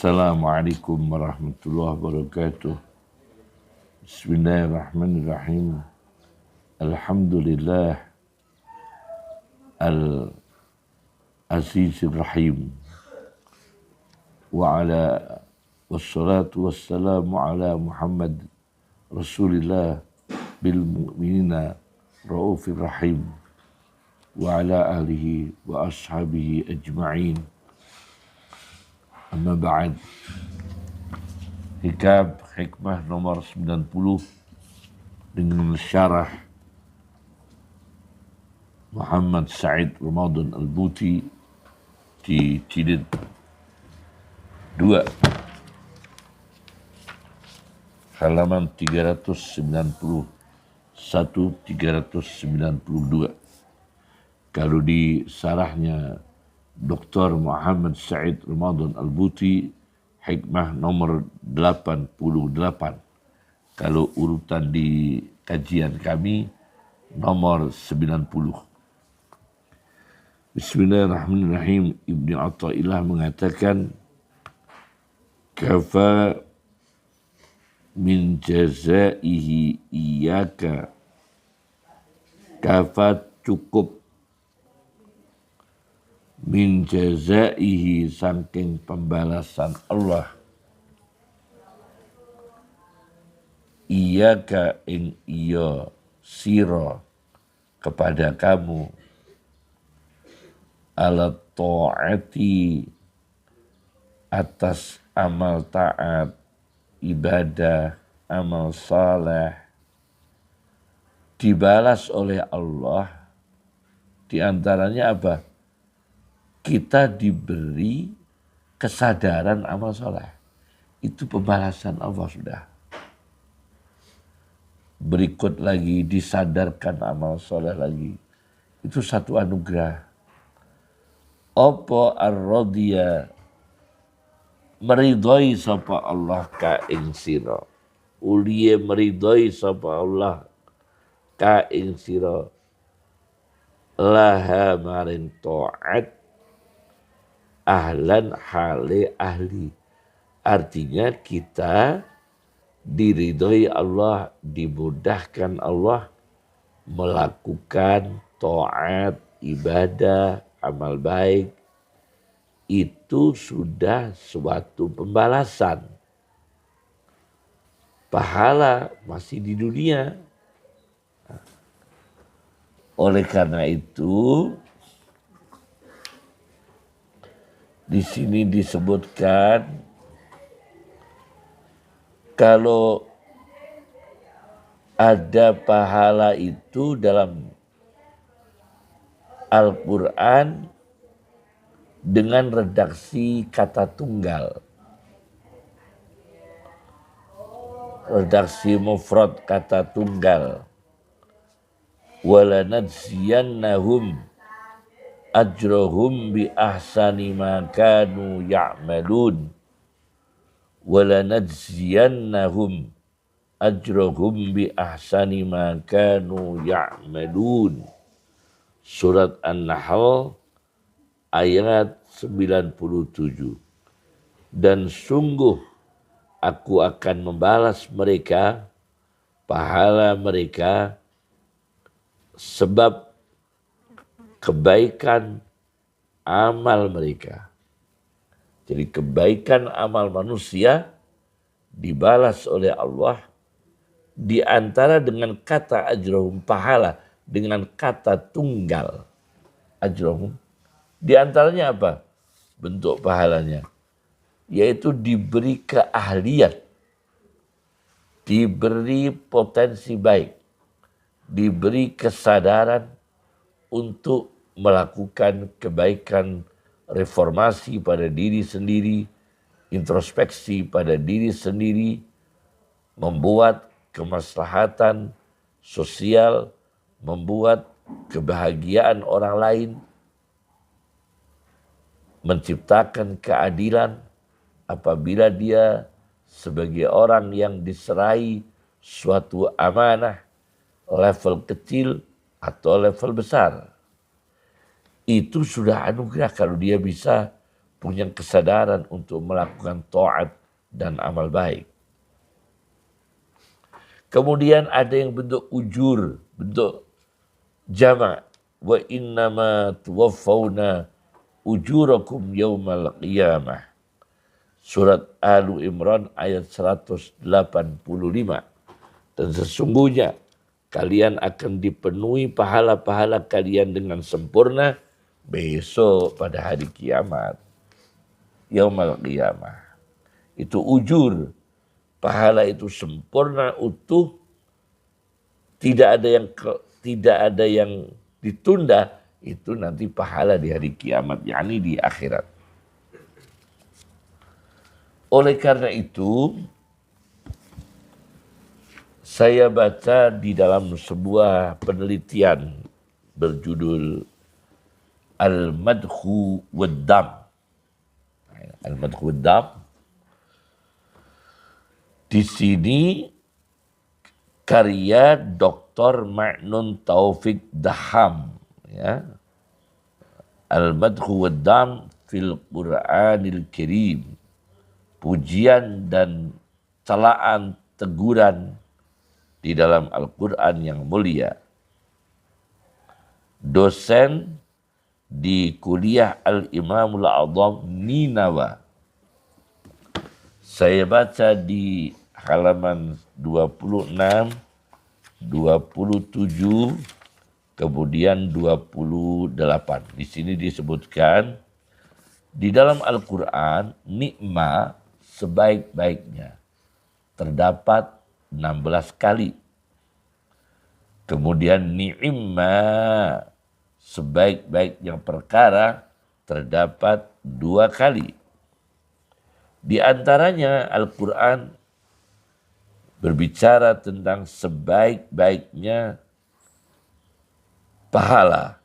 Assalamualaikum warahmatullahi wabarakatuh. Bismillahirrahmanirrahim. Alhamdulillah al-azizir rahim. Wa ala wassalatu wassalamu ala Muhammad Rasulillah bil mu'minina raufir rahim. Wa ala alihi wa ashabihi ajma'in. Amma ba'd. Hikab hikmah nomor 90 dengan syarah Muhammad Said Ramadan Al-Buti di jilid 2 halaman 391-392. Kalau di sarahnya Dr. Muhammad Said Ramadan Al-Buti, hikmah nomor 88. Kalau urutan di kajian kami, nomor 90. Bismillahirrahmanirrahim. Ibnu Athaillah mengatakan, kafa min jazaihi iyaka. Kafa cukup min jazaihi saking pembalasan Allah iyaka ing iya sira kepada kamu ala ta'ati atas amal taat ibadah amal saleh dibalas oleh Allah. Di antaranya apa? Kita diberi kesadaran amal soleh. Itu pembalasan Allah sudah. Berikut lagi disadarkan amal soleh lagi. Itu satu anugerah. Apa ar-radiyah meridhoi sapa Allah ka ing sira. Uliye meridhoi sapa Allah ka ing sira. Laha maring ta'at ahlan hale ahli. Artinya kita diridhoi Allah, dimudahkan Allah melakukan taat, ibadah, amal baik. Itu sudah suatu pembalasan. Pahala masih di dunia. Oleh karena itu, di sini disebutkan kalau ada pahala itu dalam Al-Quran dengan redaksi kata tunggal. Redaksi mufrad kata tunggal. Walanadziyannahum ajrohum bi ahsani ma kanu ya'malun. Walanadziyannahum ajrohum bi ahsani ma kanu ya'malun. Surat An-Nahl ayat 97. Dan sungguh aku akan membalas mereka, pahala mereka, sebab kebaikan amal mereka. Jadi kebaikan amal manusia dibalas oleh Allah di antara dengan kata ajrohum pahala, dengan kata tunggal ajrohum. Di antaranya apa? Bentuk pahalanya. Yaitu diberi keahlian, diberi potensi baik, diberi kesadaran untuk melakukan kebaikan, reformasi pada diri sendiri, introspeksi pada diri sendiri, membuat kemaslahatan sosial, membuat kebahagiaan orang lain, menciptakan keadilan apabila dia sebagai orang yang diserai suatu amanah, level kecil atau level besar. Itu sudah anugerah kalau dia bisa punya kesadaran untuk melakukan taat dan amal baik. Kemudian ada yang bentuk ujur, bentuk jama'. Wa innama tuwaffawna ujurakum yaumal qiyamah. Surat Al-Imran ayat 185. Dan sesungguhnya kalian akan dipenuhi pahala-pahala kalian dengan sempurna besok pada hari kiamat. Yaumal qiyamah. Itu ujur. Pahala itu sempurna, utuh. Tidak ada yang ditunda. Itu nanti pahala di hari kiamat, yakni di akhirat. Oleh karena itu, saya baca di dalam sebuah penelitian berjudul Al-Madhu wad-Dam. Al-Madhu wad-Dam. Di sini karya Dr. Ma'nun Taufik Daham, ya. Al-Madhu wad-Dam fil Qur'anil Karim. Pujian dan celaan teguran di dalam Al-Quran yang mulia. Dosen di kuliah Al-Imamul A'zam Ninawa. Saya baca di halaman 26, 27, kemudian 28. Di sini disebutkan, di dalam Al-Quran, nikmat sebaik-baiknya terdapat 16 kali. Kemudian ni'imma sebaik-baiknya perkara terdapat 2 kali. Di antaranya Al-Quran berbicara tentang sebaik-baiknya pahala,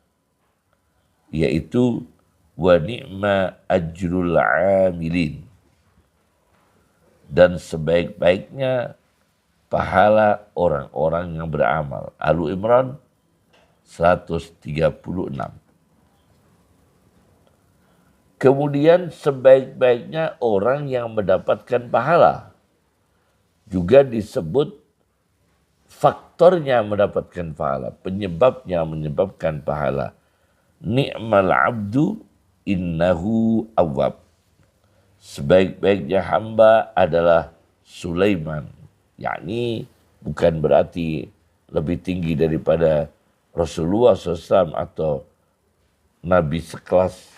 yaitu wa ni'ma ajrul amilin, dan sebaik-baiknya pahala orang-orang yang beramal. Al-Imran 136. Kemudian sebaik-baiknya orang yang mendapatkan pahala. Juga disebut faktornya mendapatkan pahala, penyebabnya menyebabkan pahala. Ni'mal abdu innahu awwab. Sebaik-baiknya hamba adalah Sulaiman. Yakni bukan berarti lebih tinggi daripada Rasulullah SAW atau Nabi sekelas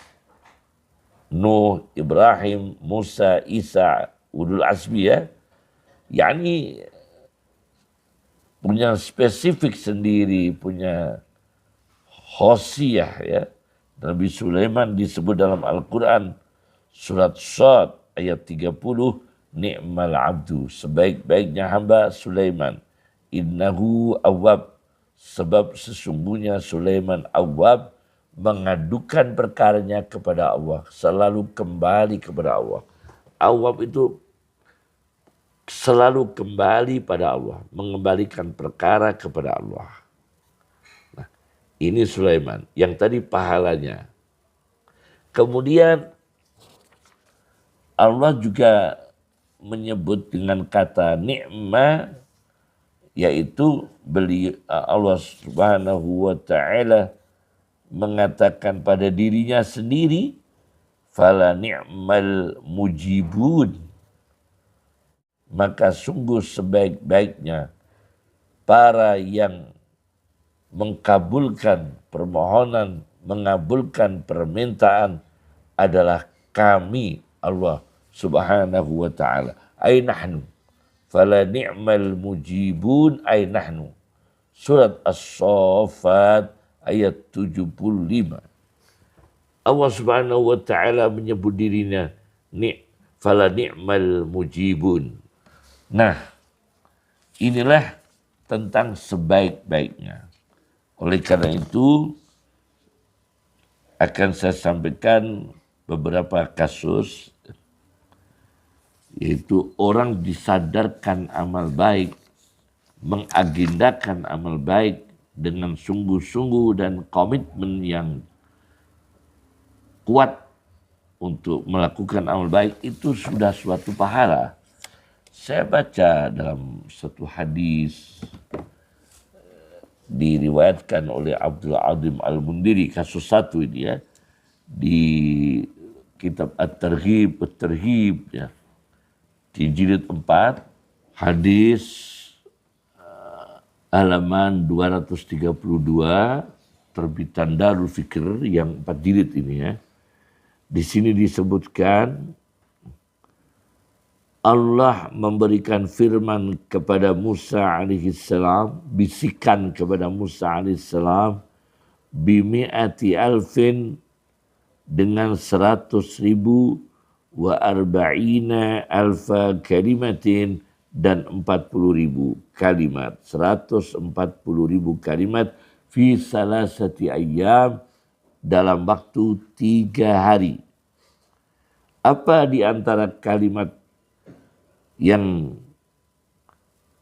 Nuh, Ibrahim, Musa, Isa, ulul azmi, ya. Yakni punya spesifik sendiri, punya khosiyah, ya. Nabi Sulaiman disebut dalam Al-Quran surat Shad ayat 30, ni'mal abdu, sebaik-baiknya hamba Sulaiman. Innahu awwab, sebab sesungguhnya Sulaiman awwab, mengadukan perkaranya kepada Allah, selalu kembali kepada Allah. Awwab itu selalu kembali pada Allah, mengembalikan perkara kepada Allah. Nah, ini Sulaiman, yang tadi pahalanya. Kemudian Allah juga menyebut dengan kata ni'ma, yaitu Allah Subhanahu wa ta'ala mengatakan pada dirinya sendiri, fala ni'mal mujibun, maka sungguh sebaik-baiknya para yang mengabulkan permohonan, mengabulkan permintaan adalah kami, Allah Subhanahu wa ta'ala. Ay nahnu, fala ni'mal mujibun ay nahnu. Surat As-Saffat ayat 75. Allah Subhanahu wa ta'ala menyebut dirinya fala ni'mal mujibun. Nah, inilah tentang sebaik-baiknya. Oleh karena itu akan saya sampaikan beberapa kasus, yaitu orang disadarkan amal baik, mengagendakan amal baik dengan sungguh-sungguh dan komitmen yang kuat untuk melakukan amal baik itu sudah suatu pahala. Saya baca dalam satu hadis diriwayatkan oleh Abdul Azim Al-Mundiri, kasus satu ini ya, di kitab At-Targhib, ya, di jilid 4, hadis halaman 232, terbitan Darul Fikr yang 4 jilid ini ya. Di sini disebutkan Allah memberikan firman kepada Musa alaihissalam, bisikan kepada Musa alaihissalam, bimi'ati alfin, dengan 100.000, wa arba'ina alfa kalimatin, dan 40.000 kalimat, 140.000 kalimat, fi salasati ayyam, dalam waktu 3 hari. Apa di antara kalimat yang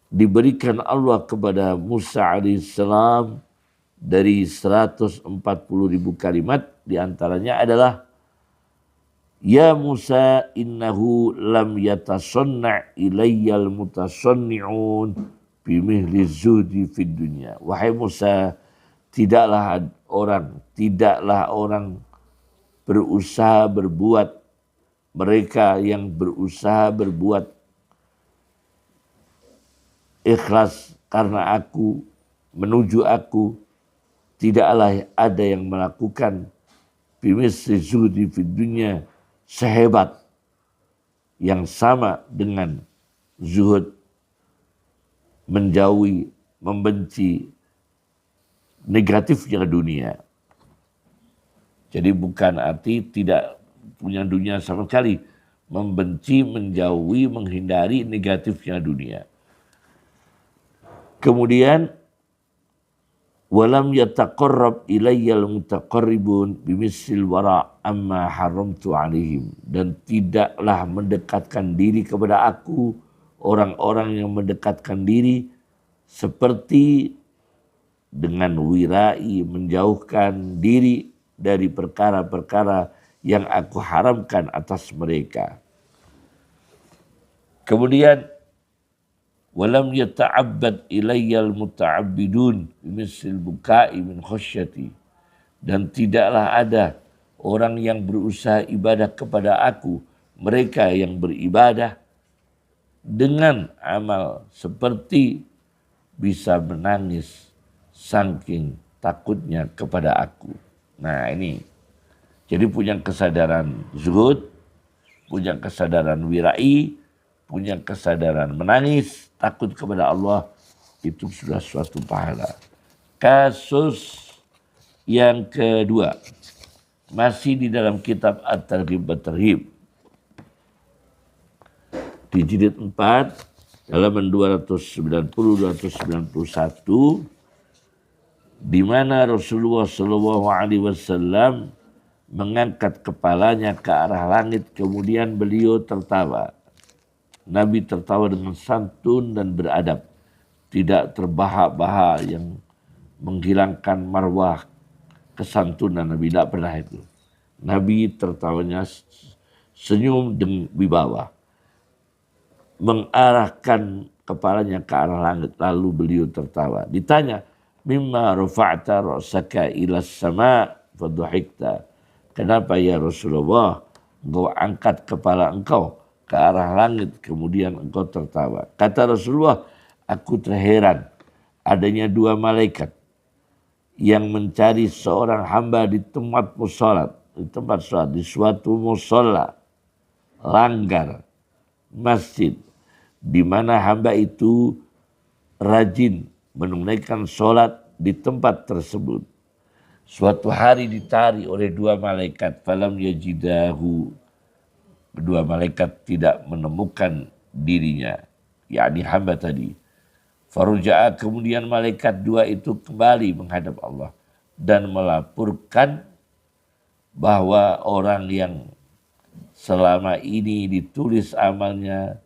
diberikan Allah kepada Musa alaihissalam dari 140.000 kalimat? Di antaranya adalah, ya Musa innahu lam yatasanna' ilayyal mutasanni'un bimihli zuhdi fid dunya. Wahai Musa, tidaklah orang berusaha berbuat, mereka yang berusaha berbuat ikhlas karena aku, menuju aku, tidaklah ada yang melakukan bimisli zuhdi fid dunya, sehebat yang sama dengan zuhud, menjauhi, membenci negatifnya dunia. Jadi bukan arti tidak punya dunia sama sekali, membenci, menjauhi, menghindari negatifnya dunia. Kemudian walam yataqarrab ilayyal mutaqarribun bimisil wara amma haramtu alaihim, dan tidaklah mendekatkan diri kepada aku orang-orang yang mendekatkan diri seperti dengan wirai, menjauhkan diri dari perkara-perkara yang aku haramkan atas mereka. Kemudian walam yata'abbad ilayyal muta'abbidun bimisil bukai min khasyati, dan tidaklah ada orang yang berusaha ibadah kepada aku, mereka yang beribadah dengan amal seperti bisa menangis saking takutnya kepada aku. Nah ini, jadi punya kesadaran zuhud, punya kesadaran wirai, punya kesadaran menangis, takut kepada Allah, itu sudah suatu pahala. Kasus yang kedua, masih di dalam kitab At-Targhib At-Tarhib, di jilid 4, halaman 290-291, di mana Rasulullah SAW mengangkat kepalanya ke arah langit, kemudian beliau tertawa. Nabi tertawa dengan santun dan beradab, tidak terbahak-bahak yang menghilangkan marwah kesantunan Nabi, tidak pernah itu. Nabi tertawanya senyum dengan wibawa, mengarahkan kepalanya ke arah langit, lalu beliau tertawa. Ditanya, mimma rafa'ta ra'saka ila sama fadhahikta, kenapa ya Rasulullah engkau angkat kepala engkau ke arah langit kemudian engkau tertawa? Kata Rasulullah, aku terheran adanya 2 malaikat yang mencari seorang hamba di tempat sholat, di suatu musola, langgar, masjid, di mana hamba itu rajin menunaikan sholat di tempat tersebut. Suatu hari dicari oleh 2 malaikat, falam yajidahu, 2 malaikat tidak menemukan dirinya, yakni hamba tadi. Faruja'a, kemudian malaikat 2 itu kembali menghadap Allah dan melaporkan bahwa orang yang selama ini ditulis amalnya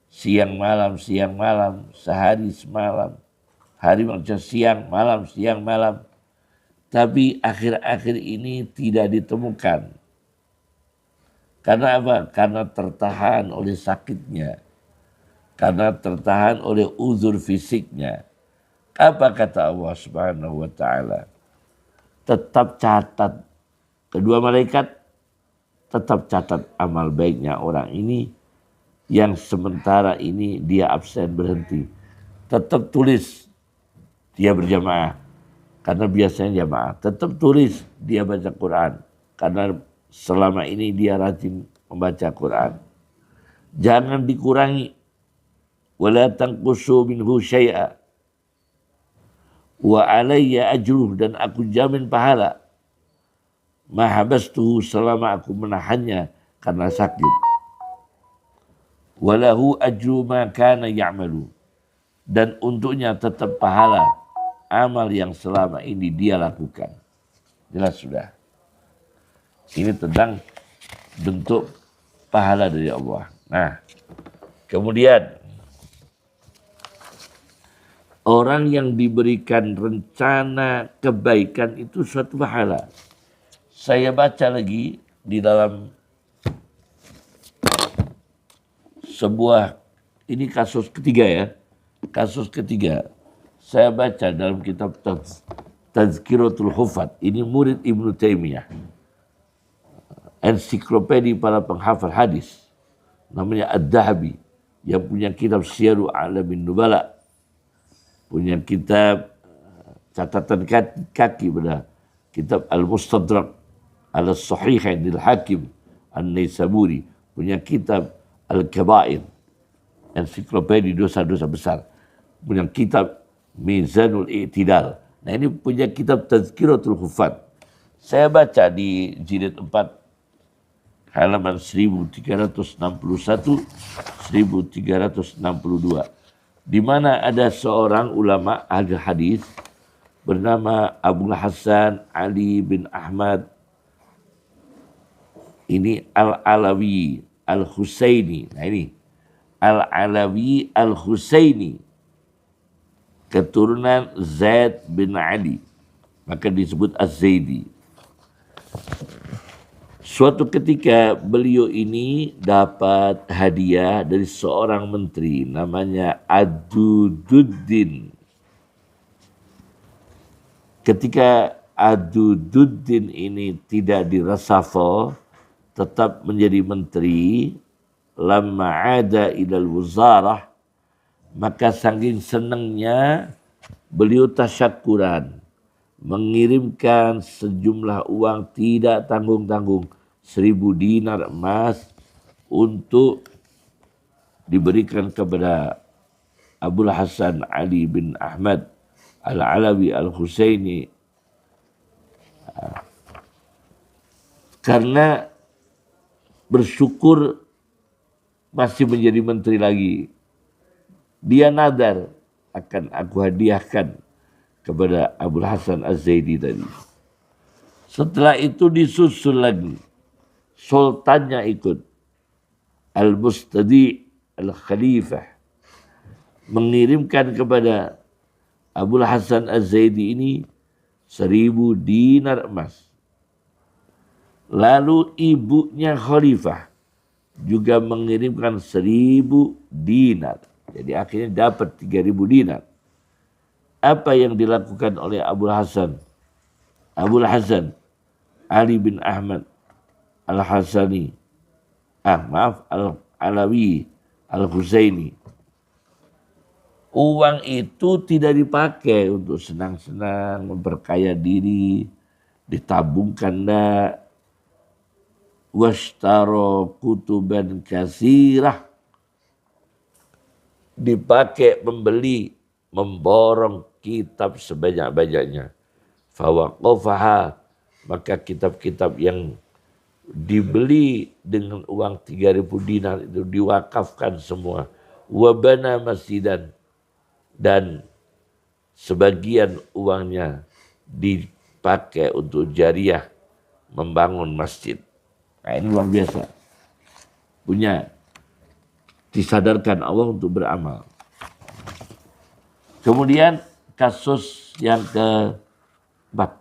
siang malam, sehari semalam, hari macam siang malam, tapi akhir-akhir ini tidak ditemukan. Karena apa? Karena tertahan oleh sakitnya. Karena tertahan oleh uzur fisiknya. Apa kata Allah Subhanahu wa taala? Tetap catat. Kedua malaikat tetap catat amal baiknya orang ini yang sementara ini dia absen berhenti. Tetap tulis dia berjamaah karena biasanya jamaah. Tetap tulis dia baca Quran karena selama ini dia rajin membaca Quran. Jangan dikurangi. Wala tanqusu minhu syai'a. Wa alayya ajruh, dan aku jamin pahala. Mahabastuhu, selama aku menahannya karena sakit. Walahu ajru ma kana ya'malu, dan untuknya tetap pahala amal yang selama ini dia lakukan. Jelas sudah. Ini tentang bentuk pahala dari Allah. Nah, kemudian orang yang diberikan rencana kebaikan itu suatu pahala. Saya baca lagi di dalam sebuah, ini kasus ketiga ya. Kasus ketiga. Saya baca dalam kitab Tazkiratul Hufat. Ini murid Ibnu Taimiyah. Ensiklopedia para penghafal hadis. Namanya Ad-Dahabi. Yang punya kitab Syiarul A'lamin Nubala. Punya kitab catatan kaki pada kitab Al-Mustadrak Al-Sahihain Al-Hakim An-Naisaburi. Punya kitab Al-Kabair, ensiklopedia dosa-dosa besar. Punya kitab Mizanul I'tidal. Nah, ini punya kitab Tazkiratul Hufat. Saya baca di jilid 4 halaman 1361 1362, di mana ada seorang ulama ahli hadis bernama Abul Hasan Ali bin Ahmad ini Al-Alawi Al-Husaini. Nah ini Al-Alawi Al-Husaini, keturunan Zaid bin Ali, maka disebut Az-Zaidi. Suatu ketika beliau ini dapat hadiah dari seorang menteri namanya Adududdin. Ketika Adududdin ini tidak diresafel, tetap menjadi menteri, lamma ada ilal wuzarah, maka saking senangnya beliau tasyakuran, mengirimkan sejumlah uang tidak tanggung-tanggung 1000 dinar emas untuk diberikan kepada Abul Hasan Ali bin Ahmad Al-Alawi Al-Husaini, karena bersyukur masih menjadi menteri lagi. Dia nadar akan aku hadiahkan kepada Abul Hasan Az-Zaidi tadi. Setelah itu disusul lagi. Sultannya ikut. Al-Mustadi Al-Khalifah mengirimkan kepada Abul Hasan Az-Zaidi ini 1000 dinar emas. Lalu ibunya Khalifah juga mengirimkan 1000 dinar. Jadi akhirnya dapat 3000 dinar. Apa yang dilakukan oleh Abul Hasan Ali bin Ahmad Al-Hasani, Al-Alawi Al-Husaini. Uang itu tidak dipakai untuk senang-senang, memperkaya diri, ditabungkan enggak. Washtaro kutuban kasirah, dipakai membeli, memborong kitab sebanyak-banyaknya. Fawaqafaha, maka kitab-kitab yang dibeli dengan uang 3000 dinar itu diwakafkan semua. Wabana masjidan, dan sebagian uangnya dipakai untuk jariah, membangun masjid. Nah, ini luar biasa. Punya, disadarkan Allah untuk beramal. Kemudian kasus yang keempat.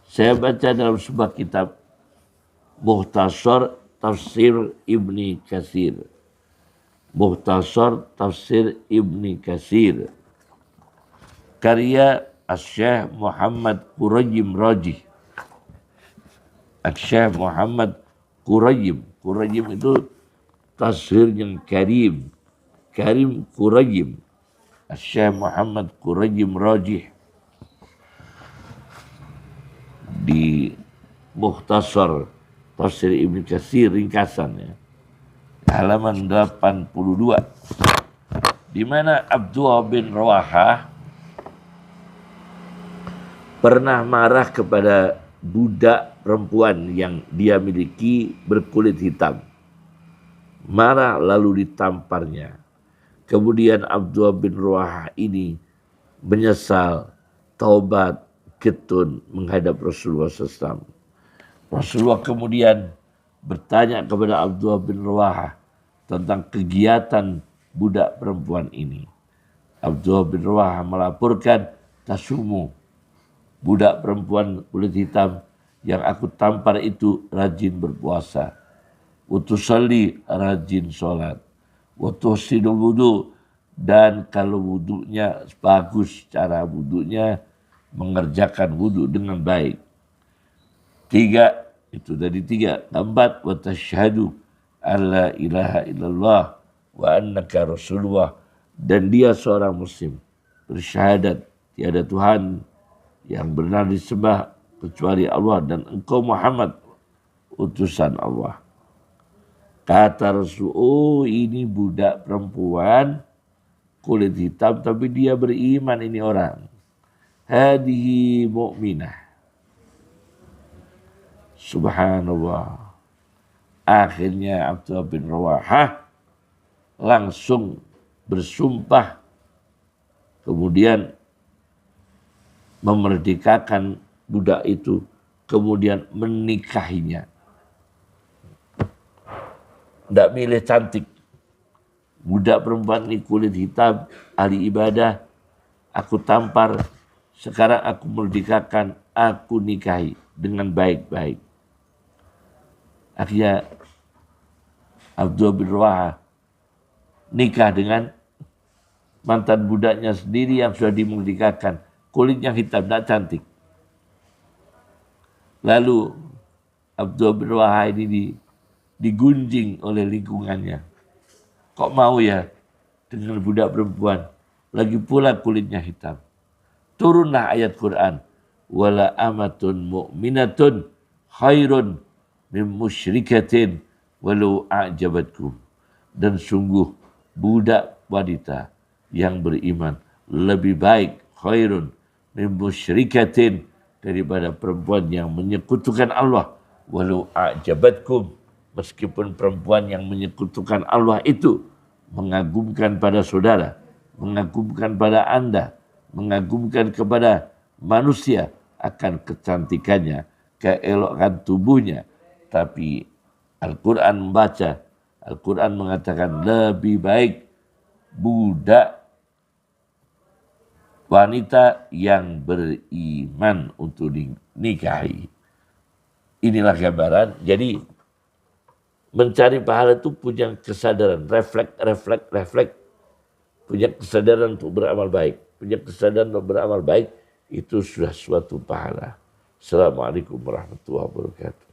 Saya baca dalam sebuah kitab Mukhtasar Tafsir Ibni Katsir. Mukhtasar Tafsir Ibni Katsir. Karya Asy-Syaikh Muhammad Qurayyim Rajih. Asy-Syaikh Muhammad Qurayyim. Qurayyim itu tafsir yang karim. Karim Qurayyim. Asy-Syaikh Muhammad Qurayyim Rajih. Di Mukhtasar Tafsir Ibnu Katsir ringkasan ya. Halaman 82. Di mana Abdullah bin Rawahah pernah marah kepada budak perempuan yang dia miliki berkulit hitam. Marah lalu ditamparnya. Kemudian Abdullah bin Rawahah ini menyesal, taubat, ketun menghadap Rasulullah SAW. Rasulullah kemudian bertanya kepada Abdullah bin Rawahah tentang kegiatan budak perempuan ini. Abdullah bin Rawahah melaporkan, tasumu, budak perempuan kulit hitam yang aku tampar itu rajin berpuasa. Utusalli, rajin sholat. Utusidul wudu, dan kalau wudunya bagus, cara wudunya mengerjakan wudu dengan baik. 3, itu dari 3. 4, wa tasyhadu alla ilaha illallah wa annaka rasulullah, dan dia seorang muslim, bersyahadat tiada Tuhan yang benar disembah kecuali Allah dan engkau Muhammad utusan Allah. Kata Rasul, oh ini budak perempuan kulit hitam tapi dia beriman ini orang. Hadihi mu'minah. Subhanallah. Akhirnya Abdullah bin Rawahah langsung bersumpah, kemudian memerdekakan budak itu, kemudian menikahinya. Tidak milih cantik. Budak perempuan ini kulit hitam, ahli ibadah, aku tampar, sekarang aku merdekakan, aku nikahi dengan baik-baik. Akhirnya Abdullah bin Rawahah nikah dengan mantan budaknya sendiri yang sudah dimerdekakan. Kulitnya hitam, tidak cantik. Lalu Abdullah bin Rawahah ini digunjing oleh lingkungannya. Kok mau ya dengan budak perempuan? Lagi pula kulitnya hitam. Turunlah ayat Quran. Wala amatun mu'minatun khairun min musyrikatin walau a'jabatkum. Dan sungguh budak wanita yang beriman lebih baik, khairun min musyrikatin, daripada perempuan yang menyekutukan Allah. Walau a'jabatkum, meskipun perempuan yang menyekutukan Allah itu mengagumkan pada saudara, mengagumkan pada Anda, mengagumkan kepada manusia akan kecantikannya, keelokan tubuhnya. Tapi Al-Quran membaca, Al-Quran mengatakan lebih baik budak wanita yang beriman untuk dinikahi. Inilah gambaran. Jadi mencari pahala itu punya kesadaran, refleks, punya kesadaran untuk beramal baik. Punya kesadaran untuk beramal baik, itu sudah suatu pahala. Assalamualaikum warahmatullahi wabarakatuh.